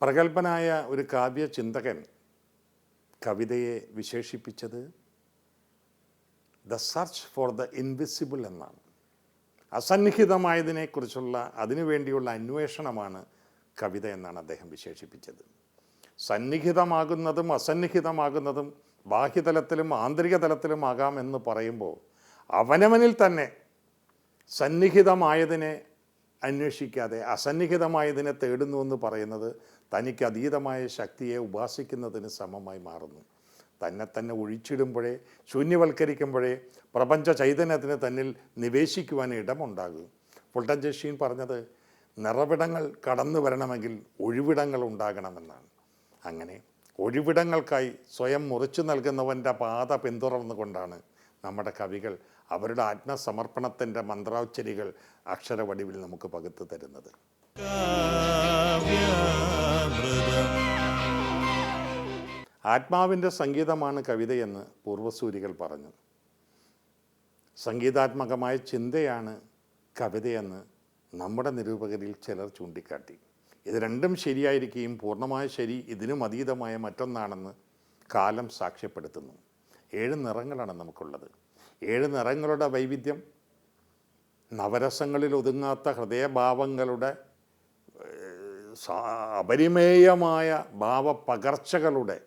പ്രഗത്ഭനായ ഒരു കാവ്യ ചിന്തകൻ കവിതയെ വിശേഷിപ്പിച്ചത് the search for the invisible എന്നാണ്. അസന്നിഹിതമായതിനെക്കുറിച്ചുള്ള അതിനുവേണ്ടിയുള്ള അന്വേഷണമാണ് കവിത എന്നാണ് അദ്ദേഹം വിശേഷിപ്പിച്ചത്. സന്നിഹിതമാകുന്നതും അസന്നിഹിതമാകുന്നതും ബാഹ്യതലത്തിലും ആന്തരിക തലത്തിലും ആകാമെന്ന് പറയുമ്പോൾ അവനവനിൽ തന്നെ സന്നിഹിതമായതിനെ അന്വേഷിക്കാതെ അസന്നിഹിതമായതിനെ തേടുന്നുവെന്ന് പറയുന്നത് തനിക്ക് അതീതമായ ശക്തിയെ ഉപാസിക്കുന്നതിന് സമമായി മാറുന്നു. തന്നെ ഒഴിച്ചിടുമ്പോഴേ, ശൂന്യവൽക്കരിക്കുമ്പോഴേ പ്രപഞ്ച ചൈതന്യത്തിന് തന്നിൽ നിവേശിക്കുവാൻ ഇടമുണ്ടാകും. ഫുൾട്ടൻ ജെഷീൻ പറഞ്ഞത് നിറവിടങ്ങൾ കടന്നു വരണമെങ്കിൽ ഒഴിവിടങ്ങൾ ഉണ്ടാകണമെന്നാണ്. അങ്ങനെ ഒഴിവിടങ്ങൾക്കായി സ്വയം മുറിച്ചു നൽകുന്നവൻ്റെ പാത പിന്തുടർന്നുകൊണ്ടാണ് നമ്മുടെ കവികൾ അവരുടെ ആത്മസമർപ്പണത്തിൻ്റെ മന്ത്രോച്ചരികൾ അക്ഷരവടിവിൽ നമുക്ക് പകുത്തു തരുന്നത്. ആത്മാവിൻ്റെ സംഗീതമാണ് കവിതയെന്ന് പൂർവ്വസൂരികൾ പറഞ്ഞു. സംഗീതാത്മകമായ ചിന്തയാണ് കവിതയെന്ന് നമ്മുടെ നിരൂപകരിൽ ചിലർ ചൂണ്ടിക്കാട്ടി. ഇത് രണ്ടും ശരിയായിരിക്കുകയും പൂർണ്ണമായ ശരി ഇതിനും അതീതമായ മറ്റൊന്നാണെന്ന് കാലം സാക്ഷ്യപ്പെടുത്തുന്നു. 7 നിറങ്ങളാണ് നമുക്കുള്ളത്. 7 നിറങ്ങളുടെ വൈവിധ്യം നവരസങ്ങളിൽ ഒതുങ്ങാത്ത ഹൃദയഭാവങ്ങളുടെ അപരിമേയമായ ഭാവപകർച്ചകളുടെ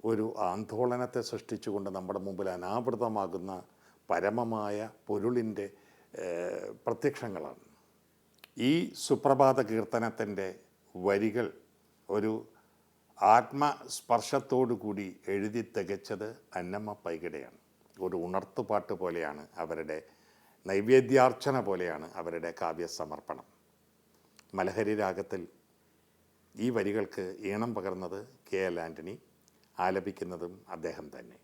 ഒരു ആന്തോളനത്തെ സൃഷ്ടിച്ചുകൊണ്ട് നമ്മുടെ മുമ്പിൽ അനാവൃതമാകുന്ന പരമമായ പൊരുളിൻ്റെ പ്രത്യക്ഷങ്ങളാണ്. ഈ സുപ്രഭാത കീർത്തനത്തിൻ്റെ വരികൾ ഒരു ആത്മസ്പർശത്തോടു കൂടി എഴുതി തികച്ചത് അന്നമ്മ പൈകിടയാണ്. ഒരു ഉണർത്തുപാട്ട് പോലെയാണ് അവരുടെ നൈവേദ്യാർച്ചന പോലെയാണ് അവരുടെ കാവ്യസമർപ്പണം. മലഹരി രാഗത്തിൽ ഈ വരികൾക്ക് ഈണം പകർന്നത് കെ.എൽ. ആൻ്റണി, ആലപിക്കുന്നതും അദ്ദേഹം തന്നെ.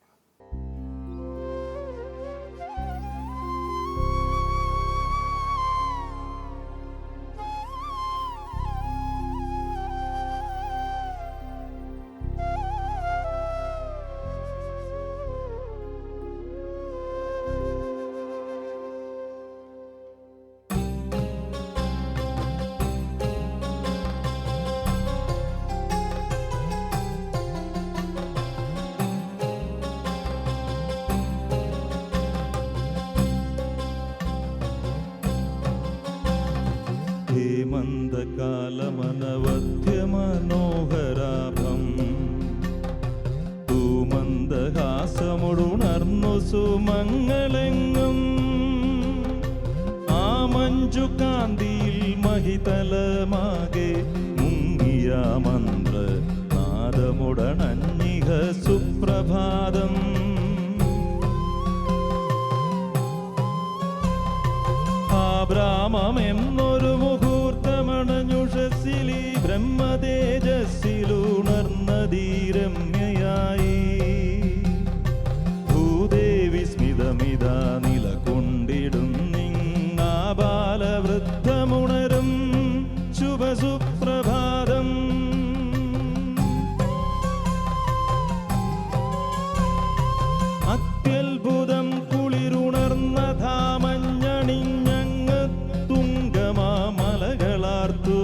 മന്ദകാലമനവധ്യമനോഹരാഭം തൂമന്ദഹാസമുണർന്നു സുമംഗളെങ്ങും ആ മഞ്ജുകാന്തിയിൽ മഹിതലമാകെ മുങ്ങിയ മന്ത്ര നാദമുടനഞ്ഞിഹ സുപ്രഭാതം. ആബ്രാമെന്നൊരു മുഹൂർത്തമണഞ്ഞുഷസിലി ബ്രഹ്മതേജസ്സിലുണർന്നതീരമ്യയായി ഭൂദേവി സ്മിതമിത നിലകൊണ്ടിടും നിങ്ങാ ബാലവൃദ്ധമുണരും ശുഭസുപ്രഭാതം. അത്യത്ഭുതം കുളിരുണർന്ന ധാമഞ്ഞണിഞ്ഞങ്ങ് തുങ്കമാമലകളാർത്തു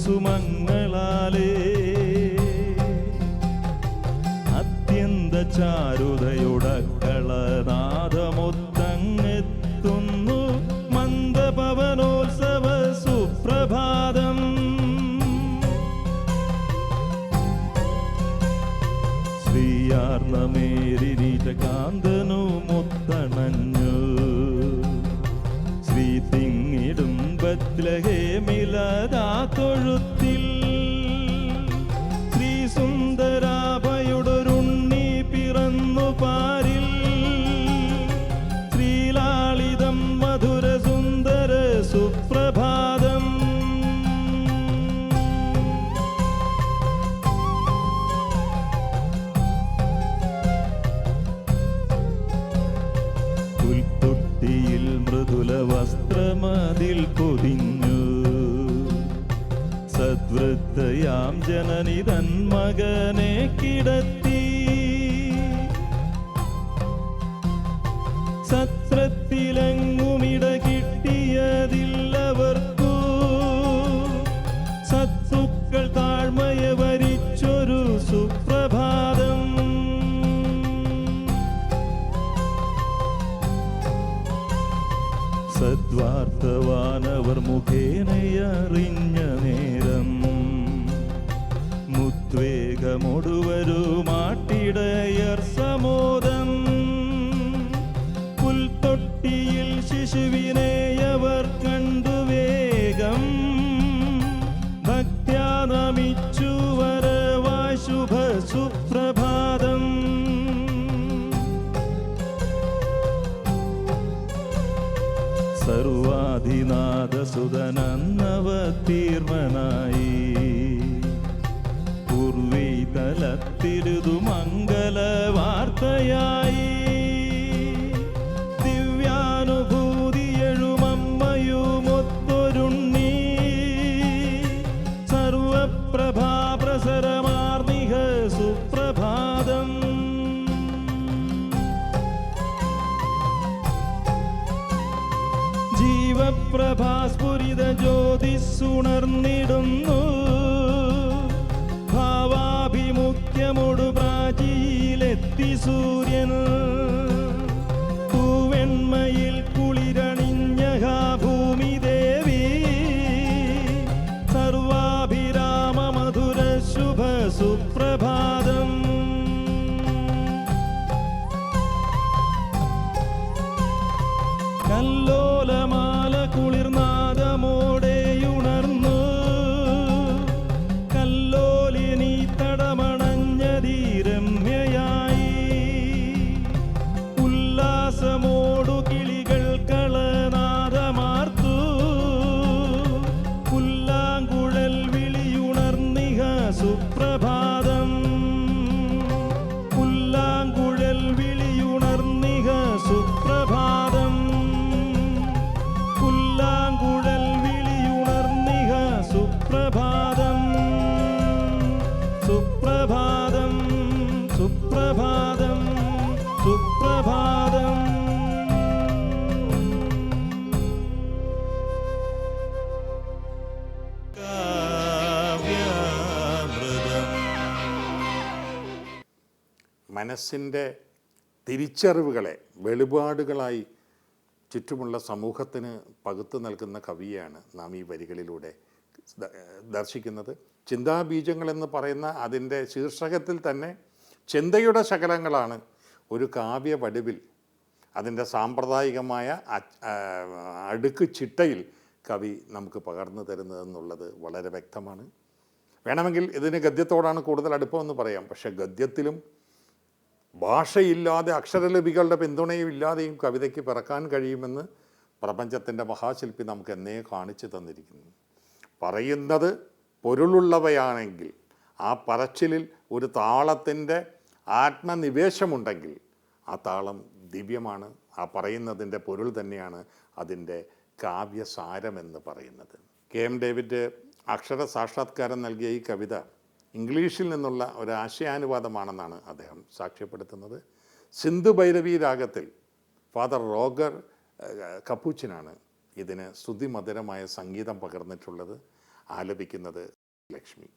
സുമങ്ങളാലേ അത്യന്ത ചാരുതയുടക്കളനാദമൊത്തങ്ങെത്തുന്നു മന്ദപവനോത്സവ സുപ്രഭാതം. ശ്രീയാർന്നമേരിനിജകാന്തനു മുത്തണഞ്ഞു ശ്രീ തിങ്ങിടും ബത്ലഹേമിലതാ തൊഴുത്തിൽ ശ്രീ സുന്ദരാഭയുടൊരുണ്ണി പിറന്നു പാരിൽ ശ്രീലാളിതം മധുര സുന്ദര സുപ്രഭാതം. പുൽത്തൊട്ടിയിൽ മൃദുല വസ്ത്രമതിൽ പൊതിഞ്ഞു സദ്വൃദ്ധയാം ജനനി തൻ മകനെ കിടത്തി സത്രത്തിലെങ്ങുമിട കിട്ടിയതില്ലവർക്കു മുഖേനയറിഞ്ഞ നേരം മുദ്വേഗമൊടുവരുമാട്ടിടയർ സമോദം പുൽത്തൊട്ടിയിൽ ശിശുവിനെ അവർ കണ്ടു വേഗം ഭക്ത്യാ നമിച്ചു വരവായി ശുഭ സുപ്രഭാതം. സർവാധിനാഥസുതനവതീർമനായി പൂർവീതലത്തിരുതു മംഗള വാർത്തയായി ദിവ്യാനുഭൂതിയെഴുമമ്മയുമൊത്തൊരുണ്ണി സർവപ്രഭാപ്രസരമാർന്നിഹ സുപ്രഭാതം. ജീവപ്രഭാസ്ഫുരിത ജ്യോതിസുണർന്നിടുന്നു ഭാവാഭിമുഖ്യമൊടു പ്രാചിയിലെത്തി സൂര്യൻ തൂവെണ്മയിൽ കുളിരണിഞ്ഞ ഭൂമി ദേവി സർവാഭിരാമ മധുര ശുഭ സുപ്രഭാതം. കല്ലോലമാല കുളിർനാദമോടെയുണർന്നു കല്ലോലിനി തടമണഞ്ഞതീരമ്യയായി ഉല്ലാസമോടു കിളികൾ കളനാദമാർത്തു പുല്ലാങ്കുഴൽ വിളിയുണർന്നിഹ സുപ്രഭാതം. പുല്ലാങ്കുഴൽ വിളിയുണർന്നിഹ സുപ്രഭാതം. പുല്ലാങ്കുഴൽ വിളിയുണർന്നിഹ സുപ്രഭാതം. സുപ്രഭാതം സുപ്രഭാതം സുപ്രഭാതം. മനസ്സിൻ്റെ തിരിച്ചറിവുകളെ വെളിപാടുകളായി ചുറ്റുമുള്ള സമൂഹത്തിന് പകുത്തു നൽകുന്ന കവിയാണ് നാം ഈ വരികളിലൂടെ ദർശിക്കുന്നത്. ചിന്താബീജങ്ങളെന്ന് പറയുന്ന അതിൻ്റെ ശീർഷകത്തിൽ തന്നെ ചിന്തയുടെ ശകലങ്ങളാണ് ഒരു കാവ്യ വടിവിൽ അതിൻ്റെ സാമ്പ്രദായികമായ അടുക്ക് ചിട്ടയിൽ കവി നമുക്ക് പകർന്നു തരുന്നതെന്നുള്ളത് വളരെ വ്യക്തമാണ്. വേണമെങ്കിൽ ഇതിന് ഗദ്യത്തോടാണ് കൂടുതൽ അടുപ്പമെന്ന് പറയാം. പക്ഷേ ഗദ്യത്തിലും ഭാഷയില്ലാതെ അക്ഷരലിപികളുടെ പിന്തുണയും ഇല്ലാതെയും കവിതയ്ക്ക് പിറക്കാൻ കഴിയുമെന്ന് പ്രപഞ്ചത്തിൻ്റെ മഹാശില്പി നമുക്ക് എന്നേ കാണിച്ചു തന്നിരിക്കുന്നു. പറയുന്നത് പൊരുളുള്ളവയാണെങ്കിൽ ആ പറച്ചിലിൽ ഒരു താളത്തിൻ്റെ ആത്മനിവേശമുണ്ടെങ്കിൽ ആ താളം ദിവ്യമാണ്. ആ പറയുന്നതിൻ്റെ പൊരുൾ തന്നെയാണ് അതിൻ്റെ കാവ്യസാരമെന്ന് പറയുന്നത്. KM ഡേവിഡ് അക്ഷര സാക്ഷാത്കാരം നൽകിയ ഈ കവിത ഇംഗ്ലീഷിൽ നിന്നുള്ള ഒരു ആശയാനുവാദമാണെന്നാണ് അദ്ദേഹം സാക്ഷ്യപ്പെടുത്തുന്നത്. സിന്ധു ഭൈരവി രാഗത്തിൽ ഫാദർ റോഗർ കപ്പൂച്ചിനാണ് ഇതിന് ശ്രുതിമധുരമായ സംഗീതം പകർന്നിട്ടുള്ളത്. ആലപിക്കുന്നത് ലക്ഷ്മി.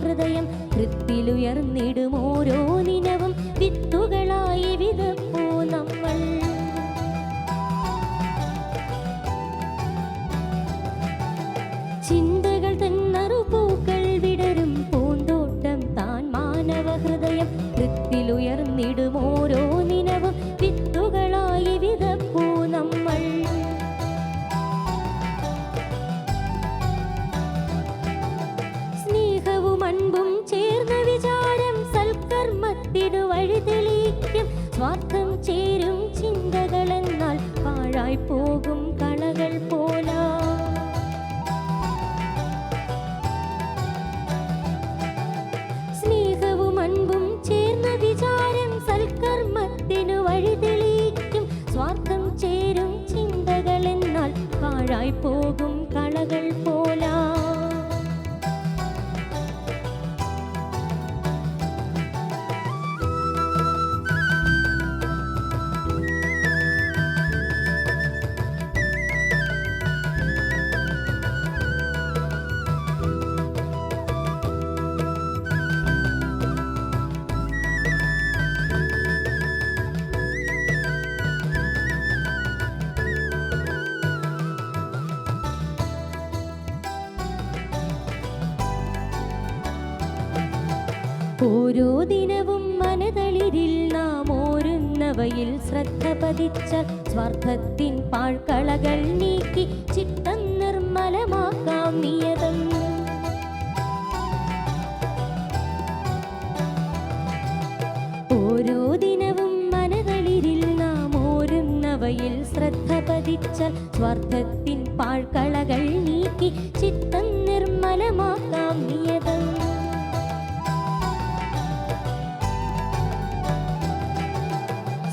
ഹൃദയം കൃത്തിലുയർന്നിടും ഓരോ നിനവും വിത്തുകളായി വിതപ്പൂ നമ്മൾ. ചിന്തകൾ തന്നറുപൂക്കൾ വിടരും പൂന്തോട്ടം താൻ മാനവ ഹൃദയം കൃത്തിലുയർന്നിടും ഓരോ നിനവും വിത്തുകളായി വിതപ്പൂ നമ്മൾ. അൻപും ചേർന്ന വിചാരം സൽക്കർമ്മത്തിൽ സ്വാർത്ഥം ചേരും ചിന്തകളെന്നാൽ പാഴായി പോകും കളകൾ പോലാ. സ്നേഹവും അൻപും ചേർന്ന വിചാരം സൽക്കർമ്മത്തിനു വഴി തെളിയിക്കും. സ്വാർത്ഥം ചേരും ചിന്തകളെന്നാൽ പാഴായി പോകും കളകൾ പോലാ. ഓരോ ദിനവും മനതളിരിൽ നാം ഓരുന്നവയിൽ ശ്രദ്ധ പതിച്ച സ്വാർത്ഥത്തിൻ പാഴ്കളകൾ നീക്കി ചിത്തം നിർമ്മലമാക്കാം നിയതം. ഓരോ ദിനവും മനതളിരിൽ നാം ഓരുന്നവയിൽ ശ്രദ്ധ പതിച്ച സ്വാർത്ഥത്തിൻ പാഴ്കളകൾ നീക്കി ചിത്തം നിർമ്മലമാക്കാം നിയതം.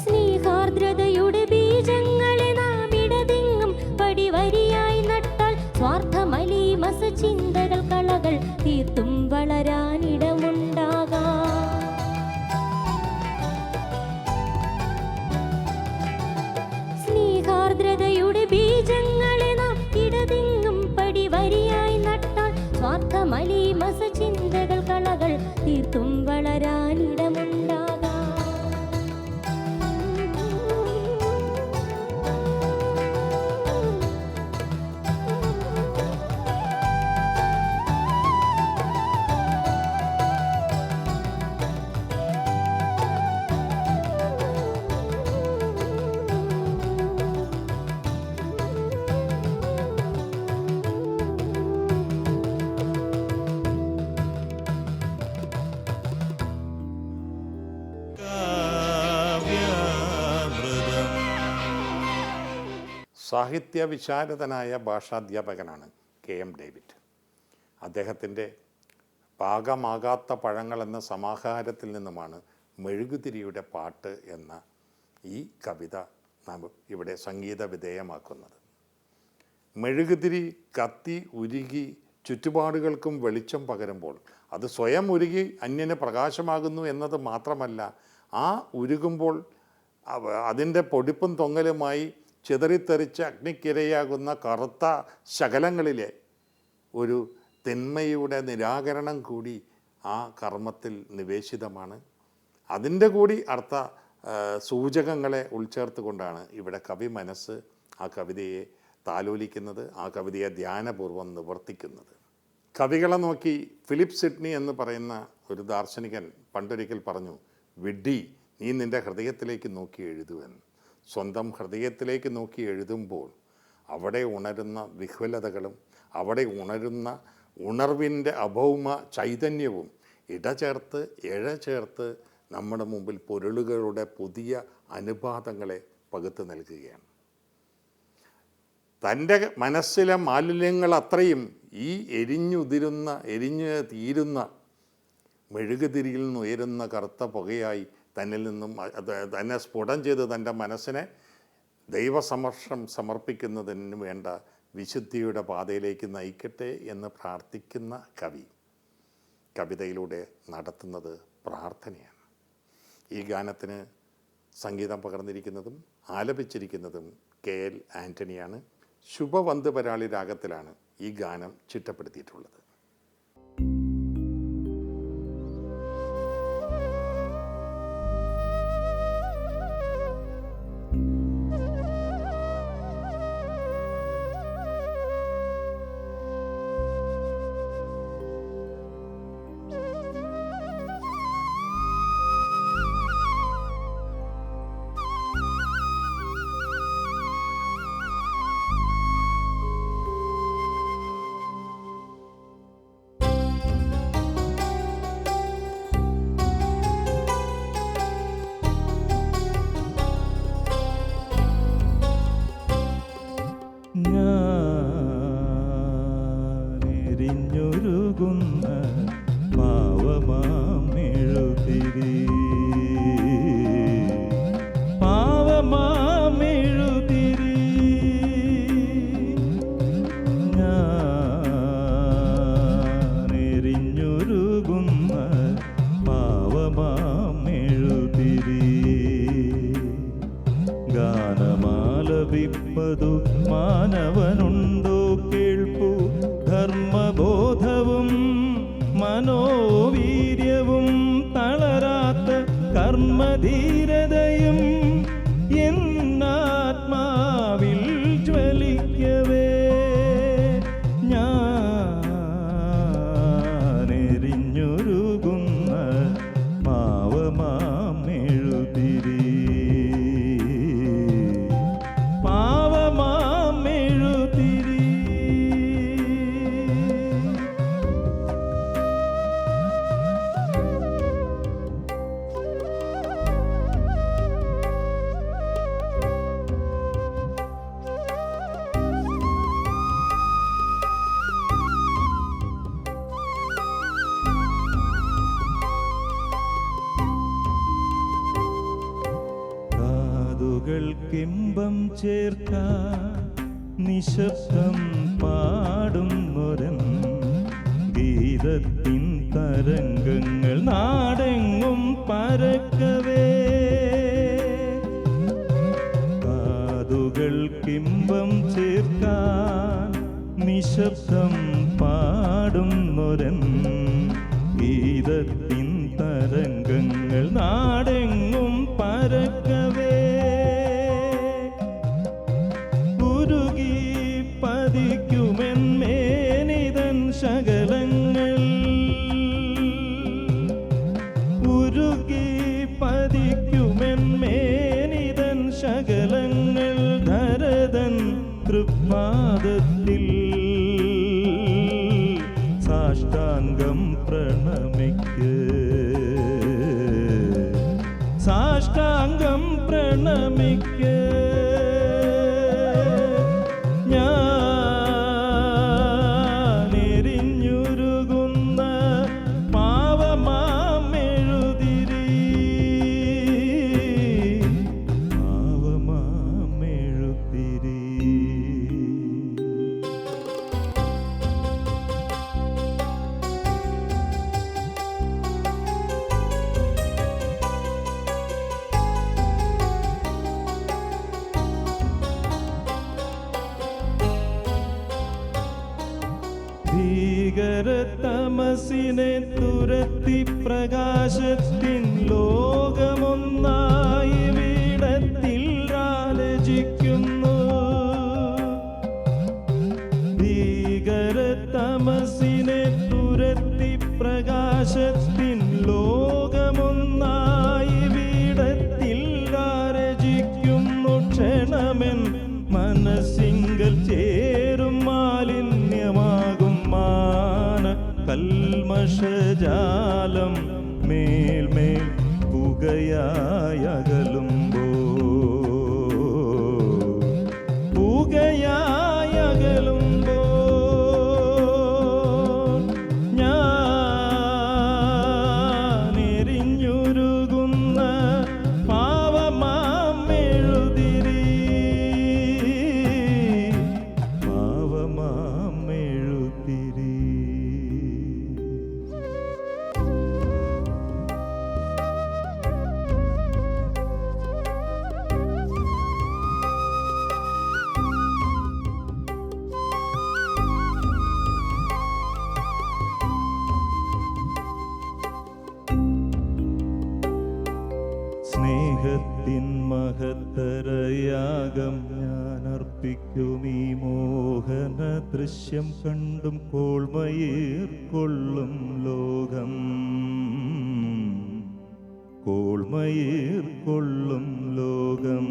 സ്നേഹാർദ്രതയുടെ ബീജങ്ങളെ നാം ഇടതെങ്ങും പടിവരിയായി നട്ടാൽ സ്വാർത്ഥമലീമസ ചിന്തകൾ കളകൾ തീർത്തും വളരാനിടമുണ്ടാകാം. സ്നേഹാർദ്രതയുടെ ബീജങ്ങളെ നാം ഇടതെങ്ങും പടിവരിയായി നട്ടാൽ സ്വാർത്ഥമലീമസ ചിന്തകൾ കളകൾ തീർത്തും വളരാനിടമുണ്ടാകാം. സാഹിത്യ വിശാരദനായ ഭാഷാധ്യാപകനാണ് KM ഡേവിഡ്. അദ്ദേഹത്തിൻ്റെ പാകമാകാത്ത പഴങ്ങൾ എന്ന സമാഹാരത്തിൽ നിന്നുമാണ് മെഴുകുതിരിയുടെ പാട്ട് എന്ന ഈ കവിത നാം ഇവിടെ സംഗീത വിധേയമാക്കുന്നത്. മെഴുകുതിരി കത്തി ഉരുകി ചുറ്റുപാടുകൾക്കും വെളിച്ചം പകരുമ്പോൾ അത് സ്വയം ഉരുകി അന്യന് പ്രകാശമാകുന്നു എന്നത് മാത്രമല്ല, ആ ഉരുകുമ്പോൾ അതിൻ്റെ പൊടിപ്പും തൊങ്ങലുമായി ചിതറിത്തെറിച്ച് അഗ്നിക്കിരയാകുന്ന കറുത്ത ശകലങ്ങളിലെ ഒരു തിന്മയുടെ നിരാകരണം കൂടി ആ കർമ്മത്തിൽ നിവേശിതമാണ്. അതിൻ്റെ കൂടി അർത്ഥ സൂചകങ്ങളെ ഉൾച്ചേർത്തുകൊണ്ടാണ് ഇവിടെ കവി മനസ്സ് ആ കവിതയെ താലോലിക്കുന്നത്, ആ കവിതയെ ധ്യാനപൂർവ്വം നിവർത്തിക്കുന്നത്. കവികളെ നോക്കി ഫിലിപ്പ് സിഡ്നി എന്ന് പറയുന്ന ഒരു ദാർശനികൻ പണ്ടൊരിക്കൽ പറഞ്ഞു, വിഡ്ഢി, നീ നിൻ്റെ ഹൃദയത്തിലേക്ക് നോക്കി എഴുതുവെന്ന്. സ്വന്തം ഹൃദയത്തിലേക്ക് നോക്കി എഴുതുമ്പോൾ അവിടെ ഉണരുന്ന വിഹ്വലതകളും അവിടെ ഉണരുന്ന ഉണർവിൻ്റെ അഭൗമ ചൈതന്യവും ഇഴചേർത്ത് നമ്മുടെ മുമ്പിൽ പൊരുളുകളുടെ പുതിയ അനുപാതങ്ങളെ പകുത്തു നൽകുകയാണ്. തൻ്റെ മനസ്സിലെ മാലിന്യങ്ങൾ അത്രയും ഈ എരിഞ്ഞു തീരുന്ന മെഴുകുതിരിയിൽ നിന്ന് ഉയരുന്ന കറുത്ത പുകയായി തന്നിൽ നിന്നും തന്നെ സ്ഫുടം ചെയ്ത് തൻ്റെ മനസ്സിനെ ദൈവസമക്ഷം സമർപ്പിക്കുന്നതിന് വേണ്ട വിശുദ്ധിയുടെ പാതയിലേക്ക് നയിക്കട്ടെ എന്ന് പ്രാർത്ഥിക്കുന്ന കവിതയിലൂടെ നടത്തുന്നത് പ്രാർത്ഥനയാണ്. ഈ ഗാനത്തിന് സംഗീതം പകർന്നിരിക്കുന്നതും ആലപിച്ചിരിക്കുന്നതും KL ആൻ്റണിയാണ്. ശുഭവന്തുപരാളി രാഗത്തിലാണ് ഈ ഗാനം ചിട്ടപ്പെടുത്തിയിട്ടുള്ളത്. ഗാനമാലപിപ്പതു മാനവനുണ്ടോ കേൾപ്പു. ധർമ്മബോധവും മനോവീര്യവും തളരാത്ത കർമ്മധീരതയും എന്നാത്മാവിൽ ജ്വലിക്കവേ ഞാനെരിഞ്ഞൊരുകുന്ന പാവമാമെഴുതിരി പാവമാമെഴുതിരി. കാതുകൾക്കിമ്പം ചേർക്കാൻ നിശബ്ദം പാടുന്നൊരൻ ഗീതത്തിൻ തരംഗങ്ങൾ നാടെങ്ങും പരക്കവേ. കാതുകൾക്കിമ്പം ചേർക്കാൻ നിശബ്ദം പാടുന്നൊരൻ ഗീതത്തിൻ തരംഗങ്ങൾ നാടെങ്ങും പരക്കവേ. ഉരുകി പതിക്കുമെന്മേനിതൻ ശകലങ്ങൾ ഉരുകി പതിക്കുമെന്മേനിതൻ ശകലങ്ങൾ ധരതൻ തൃപ്പാദത്തിൽ സാഷ്ടാംഗം പ്രണമിക്ക് സാഷ്ടാംഗം പ്രണമിക്ക്. ഞാനെരിഞ്ഞുരുകുന്ന പാവമാമെഴുതിരി പാവമാമെഴുതിരി. ഭീകരതമസിനെ തുരത്തി പ്രകാശത്തിൻ ലോകമൊന്നായി വീടത്തിൽ ആലോചിക്കുന്നു. ഭീകരതമസിനെ തുരത്തി പ്രകാശത്തിൻ ലോകമൊന്നായി വീടത്തിൽ ആലോചിക്കുന്നു. ക്ഷണമെൻ മനസ്സിങ്കൽ ചേരും മാലിന്യമാകും മാന കൽമഷജാലം മേൽമേൽ പുകയായകലുമ്പോ പുകയായകലുമ്പോ ഞാനെരിഞ്ഞുരുകുന്ന പാവമാമെഴുതിരി പാവമാമെഴുതിരി. സ്നേഹത്തിൻ മഹത്തരയാഗം ഞാൻ അർപ്പിക്കും. ഈ മോഹന ദൃശ്യം കണ്ടും കോൾമയീർക്കൊള്ളും ലോകം കോൾമയീർക്കൊള്ളും ലോകം.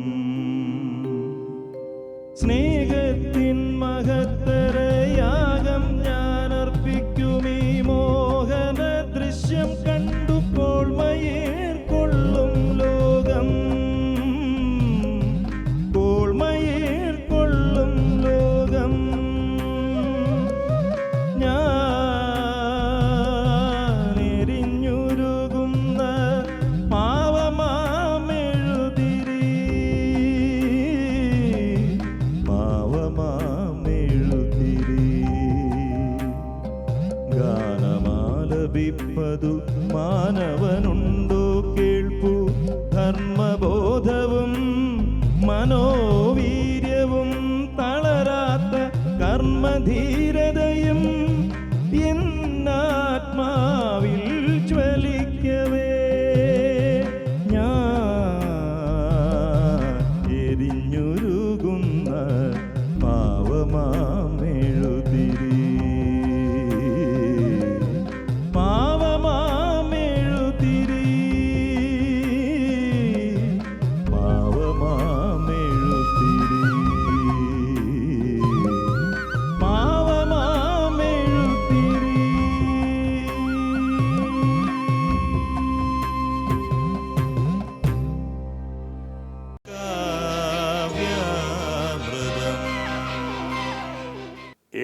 സ്നേഹത്തിൻ മഹത്തരയാഗം ഞാൻ അർപ്പിക്കും. ഈ മോഹന ദൃശ്യം കണ്ടു കോൾമയീർക്കൊള്ളും ലോകം കോൾമയീർക്കൊള്ളും ലോകം. ഞാനെരിഞ്ഞുരുകുന്ന പാവമാമെഴുതിരി മനോവീര്യവും തളരാത്ത കർമ്മധീരതയും എന്നാത്മാവിൽ ജ്വലിക്കവേ ഞാൻ എരിഞ്ഞുരുകുന്ന പാവമാമെഴുതിരി പാവമാമെഴുതിരി പാവമാമെഴുതിരി പാവമാമെഴുതിരി.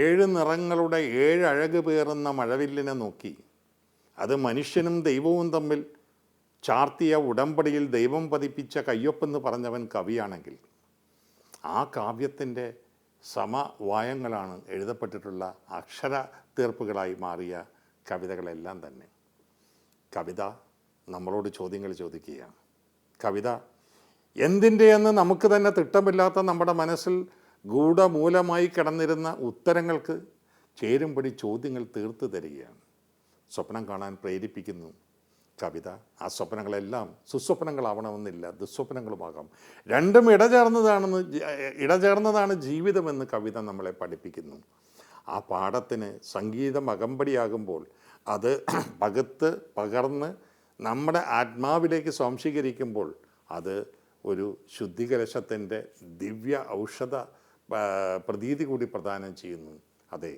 ഏഴ് നിറങ്ങളുടെ ഏഴ് അഴക് പേറുന്ന മഴവില്ലിനെ നോക്കി അത് മനുഷ്യനും ദൈവവും തമ്മിൽ ചാർത്തിയ ഉടമ്പടിയിൽ ദൈവം പതിപ്പിച്ച കയ്യൊപ്പെന്ന് പറഞ്ഞവൻ കവിയാണെങ്കിൽ ആ കാവ്യത്തിൻ്റെ സമവായങ്ങളാണ് എഴുതപ്പെട്ടിട്ടുള്ള അക്ഷര തീർപ്പുകളായി മാറിയ കവിതകളെല്ലാം തന്നെ. കവിത നമ്മളോട് ചോദ്യങ്ങൾ ചോദിക്കുകയാണ്. കവിത എന്തിൻ്റെയെന്ന് നമുക്ക് തന്നെ തിട്ടമില്ലാത്ത നമ്മുടെ മനസ്സിൽ ഗൂഢമൂലമായി കിടന്നിരുന്ന ഉത്തരങ്ങൾക്ക് ചേരുംപടി ചോദ്യങ്ങൾ തീർത്തു തരികയാണ്. സ്വപ്നം കാണാൻ പ്രേരിപ്പിക്കുന്നു കവിത. ആ സ്വപ്നങ്ങളെല്ലാം സുസ്വപ്നങ്ങളാവണമെന്നില്ല, ദുസ്വപ്നങ്ങളുമാകാം. രണ്ടും ഇടചേർന്നതാണ് ജീവിതമെന്ന് കവിത നമ്മളെ പഠിപ്പിക്കുന്നു. ആ പാഠത്തിന് സംഗീതം അകമ്പടിയാകുമ്പോൾ അത് പകർന്ന് നമ്മുടെ ആത്മാവിലേക്ക് സ്വാംശീകരിക്കുമ്പോൾ അത് ഒരു ശുദ്ധികലശത്തിൻ്റെ ദിവ്യ ഔഷധ പ്രതീതി കൂടി പ്രദാനം ചെയ്യുന്നു. അതെ,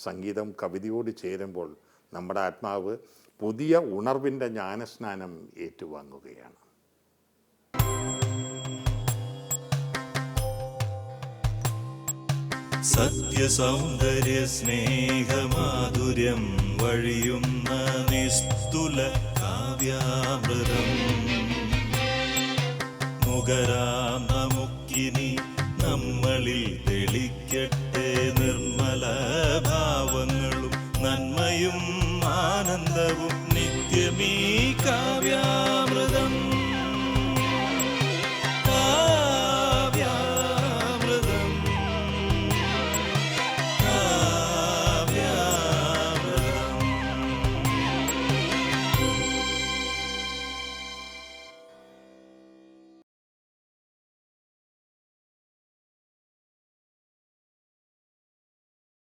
സംഗീതം കവിതയോട് ചേരുമ്പോൾ നമ്മുടെ ആത്മാവ് പുതിയ ഉണർവിൻ്റെ ജ്ഞാനസ്നാനം ഏറ്റുവാങ്ങുകയാണ്. സത്യസൗന്ദര്യ സ്നേഹമാധുര്യം വഴിയുന്ന നിസ്തുല കാവ്യാമൃതം മുഖരാം നമുക്കിനി നമ്മളിൽ തെളിക്കട്ടെ നിർമ്മല ഭാവങ്ങളും നന്മയും ആനന്ദവും നിത്യമീ